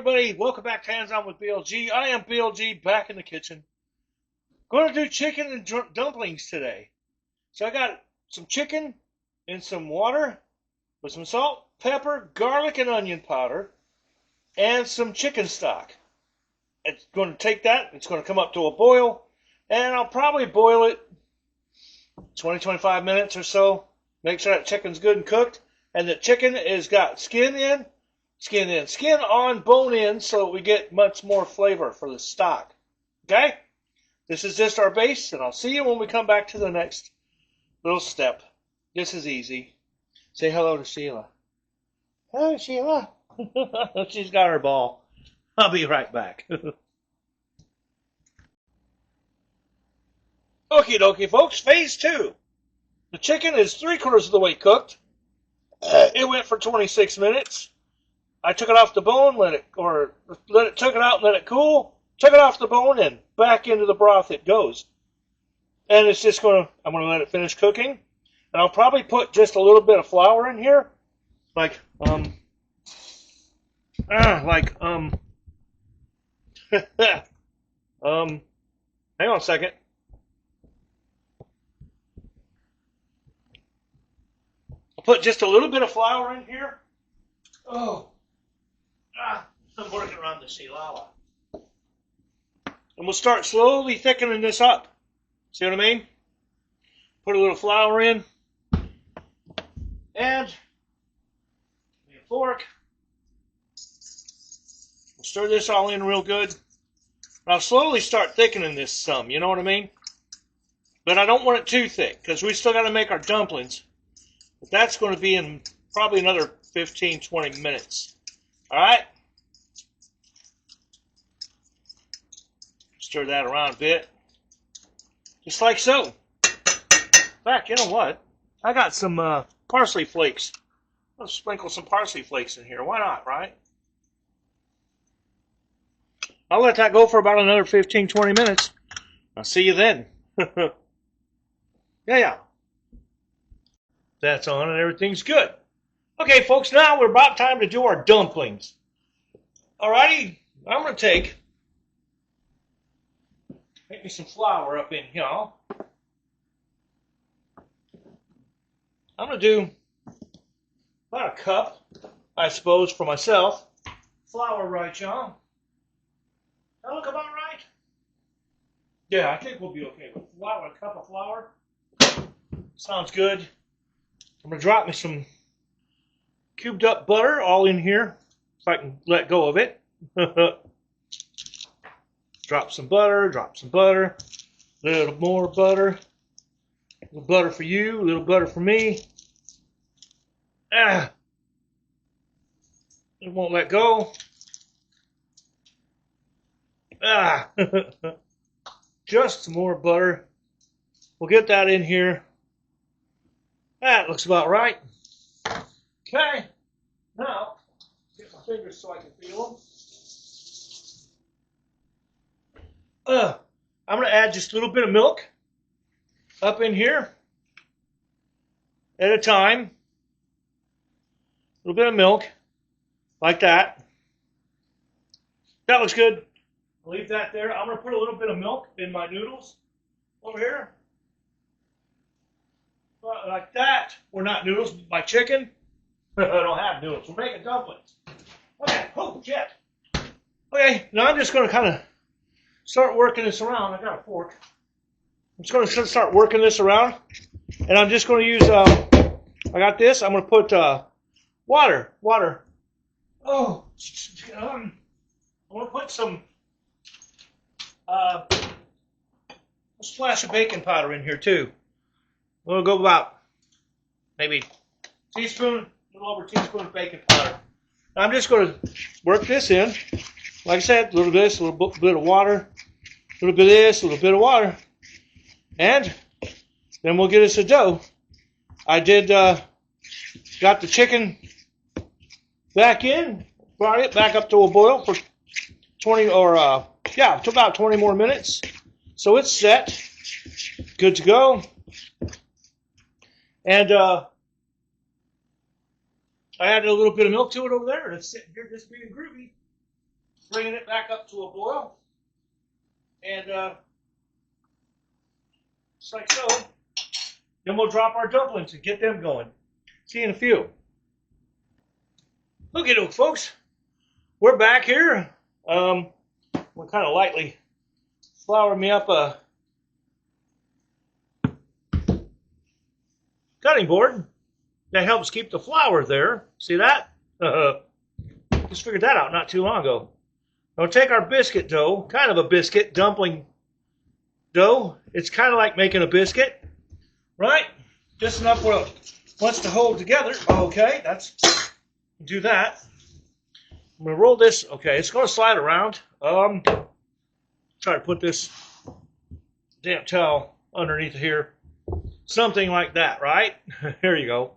everybody, welcome back to Hands On with BLG. I am BLG back in the kitchen. Going to do chicken and dumplings today. So I got some chicken in some water with some salt, pepper, garlic, and onion powder, and some chicken stock. It's going to take that, it's going to come up to a boil, and I'll probably boil it 20-25 minutes or so. Make sure that chicken's good and cooked, and the chicken has got skin on, bone in, so we get much more flavor for the stock. Okay? This is just our base, and I'll see you when we come back to the next little step. This is easy. Say hello to Sheila. Hello, Sheila. She's got her ball. I'll be right back. Okie dokie, folks. Phase 2. The chicken is 3/4 of the way cooked. It went for 26 minutes. I took it off the bone, took it out and let it cool, took it off the bone, and back into the broth it goes. And it's just I'm gonna let it finish cooking, and I'll probably put just a little bit of flour in here, hang on a second. I'll put just a little bit of flour in here. I'm working around the silala. And we'll start slowly thickening this up. See what I mean? Put a little flour in. And a fork. We'll stir this all in real good. And I'll slowly start thickening this some, you know what I mean? But I don't want it too thick, because we still got to make our dumplings. But that's going to be in probably another 15-20 minutes. Alright? Stir that around a bit. Just like so. In fact, you know what? I got some parsley flakes. I'll sprinkle some parsley flakes in here. Why not, right? I'll let that go for about another 15-20 minutes. I'll see you then. Yeah. That's on and everything's good. Okay, folks, now we're about time to do our dumplings. Alrighty, I'm going to take me some flour up in here. I'm going to do about a cup, I suppose, for myself. Flour, right, y'all? That look about right? Yeah, I think we'll be okay with flour. A cup of flour. Sounds good. I'm going to drop me some cubed up butter all in here, if I can let go of it. Drop some butter, a little more butter, a little butter for you, a little butter for me. It won't let go. Just some more butter. We'll get that in here. That looks about right. Okay, now, get my fingers so I can feel them. I'm going to add just a little bit of milk up in here at a time. A little bit of milk, like that. That looks good. I'll leave that there. I'm going to put a little bit of milk in my noodles over here. Like that. We're not noodles, my chicken. I don't have noodles. We're making dumplings. Okay. Oh, shit. Okay. Now I'm just going to kind of start working this around. I got a fork. I'm just going to start working this around. And I'm just going to use, I got this. I'm going to put water. Oh. I'm going to put some, a splash of baking powder in here too. We'll go about maybe a little over a teaspoon of baking powder. I'm just going to work this in. Like I said, a little bit of this, a little bit of water, a little bit of this, a little bit of water. And then we'll get us a dough. I did, got the chicken back in, brought it back up to a boil for 20 or, to about 20 more minutes. So it's set, good to go. And I added a little bit of milk to it over there, and it's sitting here just being groovy. bringing it back up to a boil. And just like so. Then we'll drop our dumplings and get them going. See you in a few. Okay, folks. We're back here. We're kind of lightly flour me up a cutting board. That helps keep the flour there. See that? Just figured that out not too long ago. We'll take our biscuit dough, kind of a biscuit, dumpling dough. It's kind of like making a biscuit, right? Just enough where it wants to hold together. Okay, do that. I'm going to roll this. Okay, it's going to slide around. Try to put this damp towel underneath here. Something like that, right? Here you go.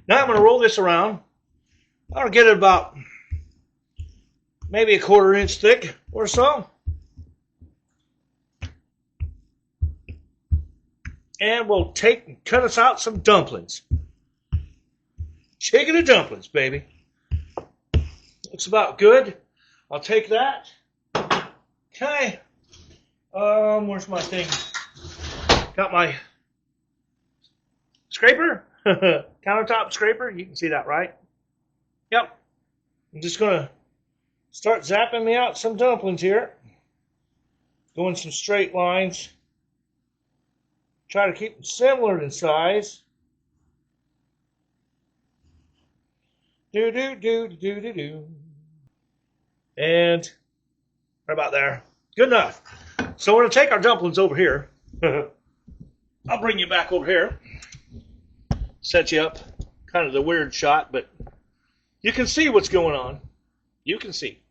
Now I'm going to roll this around. I'll get it about maybe a 1/4 inch thick or so. And we'll take and cut us out some dumplings. Chicken and dumplings, baby. Looks about good. I'll take that. Okay. Where's my thing? Got my scraper. Countertop scraper. You can see that, right? Yep. I'm just going to start zapping me out some dumplings here. Going some straight lines. Try to keep them similar in size. Do. And right about there. Good enough. So we're going to take our dumplings over here. I'll bring you back over here. Set you up. Kind of the weird shot, but you can see what's going on. You can see.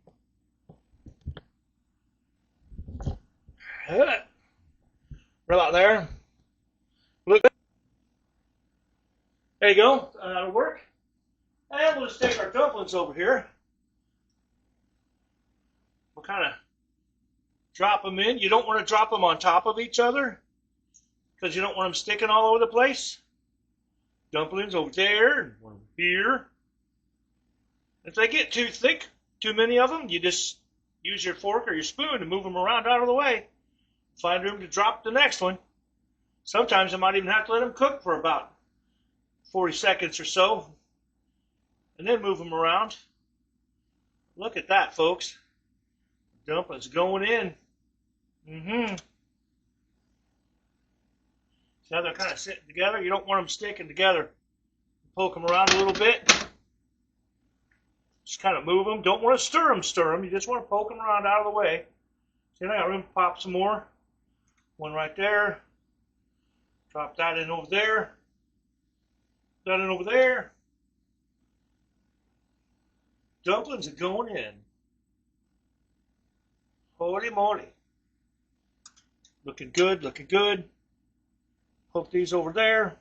Right about there. Look. There you go. That'll work. And we'll just take our dumplings over here. We'll kind of drop them in. You don't want to drop them on top of each other because you don't want them sticking all over the place. Dumplings over there and one over here. If they get too thick, too many of them, you just use your fork or your spoon to move them around out of the way. Find room to drop the next one. Sometimes I might even have to let them cook for about 40 seconds or so and then move them around. Look at that, folks. Dumplings going in. See how they're kind of sitting together? You don't want them sticking together. Poke them around a little bit. Just kind of move them. Don't want to stir them. You just want to poke them around out of the way. See, I got room to pop some more. One right there. Drop that in over there. That in over there. Dumplings are going in. Holy moly. Looking good, looking good. Poke these over there.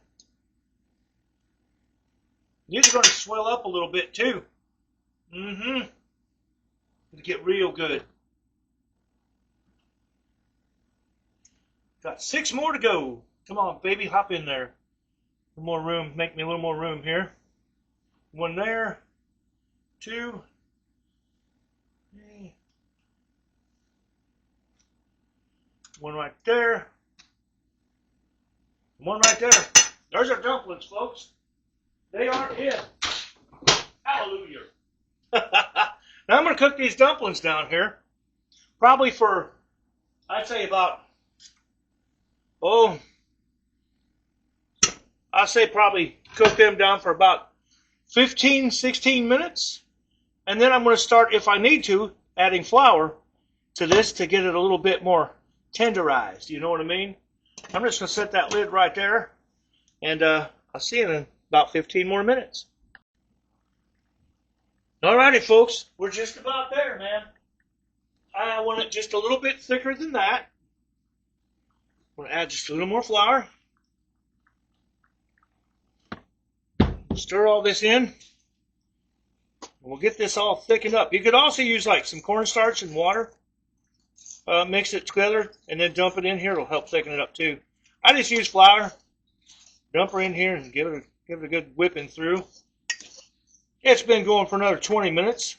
These are going to swell up a little bit too. It'll get real good. Got 6 more to go. Come on, baby, hop in there. A little more room. Make me a little more room here. 1 there. 2. 3. 1 right there. 1 right there. There's our dumplings, folks. They are in. Hallelujah. Now I'm going to cook these dumplings down here. Probably for, I'd say about, I'd say probably cook them down for about 15, 16 minutes. And then I'm going to start, if I need to, adding flour to this to get it a little bit more tenderized. You know what I mean? I'm just going to set that lid right there. And I'll see you in about 15 more minutes. Alrighty, folks. We're just about there, man. I want it just a little bit thicker than that. I'm going to add just a little more flour. Stir all this in. We'll get this all thickened up. You could also use like some cornstarch and water. Mix it together and then dump it in here. It'll help thicken it up too. I just use flour. Dump her in here and give it a good whipping through. It's been going for another 20 minutes.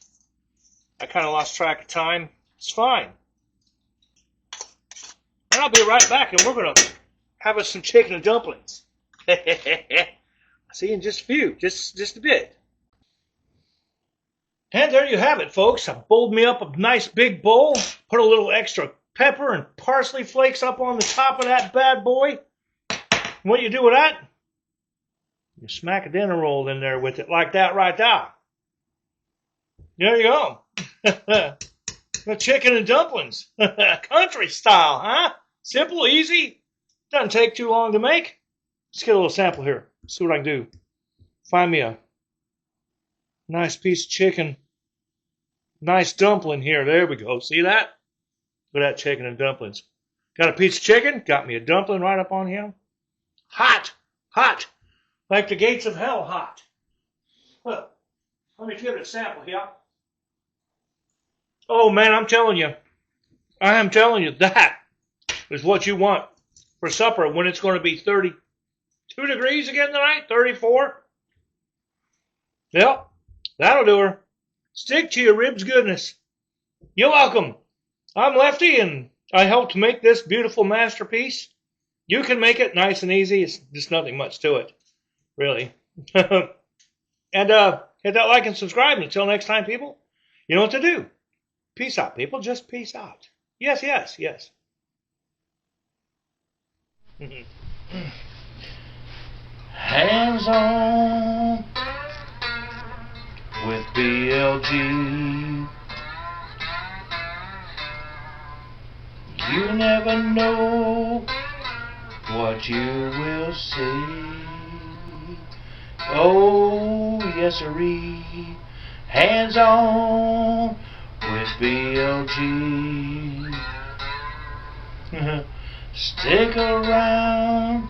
I kind of lost track of time. It's fine. And I'll be right back, and we're going to have us some chicken and dumplings. See you in just a few, just a bit. And there you have it, folks. I bowled me up a nice big bowl, put a little extra pepper and parsley flakes up on the top of that bad boy. And what you do with that? You smack a dinner roll in there with it like that right there. There you go. The chicken and dumplings. Country style, huh? Simple, easy. Doesn't take too long to make. Let's get a little sample here. See what I can do. Find me a nice piece of chicken. Nice dumpling here. There we go. See that? Look at that chicken and dumplings. Got a piece of chicken. Got me a dumpling right up on him. Hot. Hot. Like the gates of hell hot. Well, let me give it a sample here. Oh, man, I'm telling you. I am telling you, that is what you want for supper when it's going to be 32 degrees again tonight, 34. Yep, that'll do her. Stick to your ribs goodness. You're welcome. I'm Lefty, and I helped make this beautiful masterpiece. You can make it nice and easy. It's just nothing much to it, really. And hit that like and subscribe. Until next time, people, you know what to do. Peace out, people. Just peace out. Yes, yes, yes. Hands on with BLG. You never know what you will see. Oh, yes, sirree. Hands on with BLG. Stick around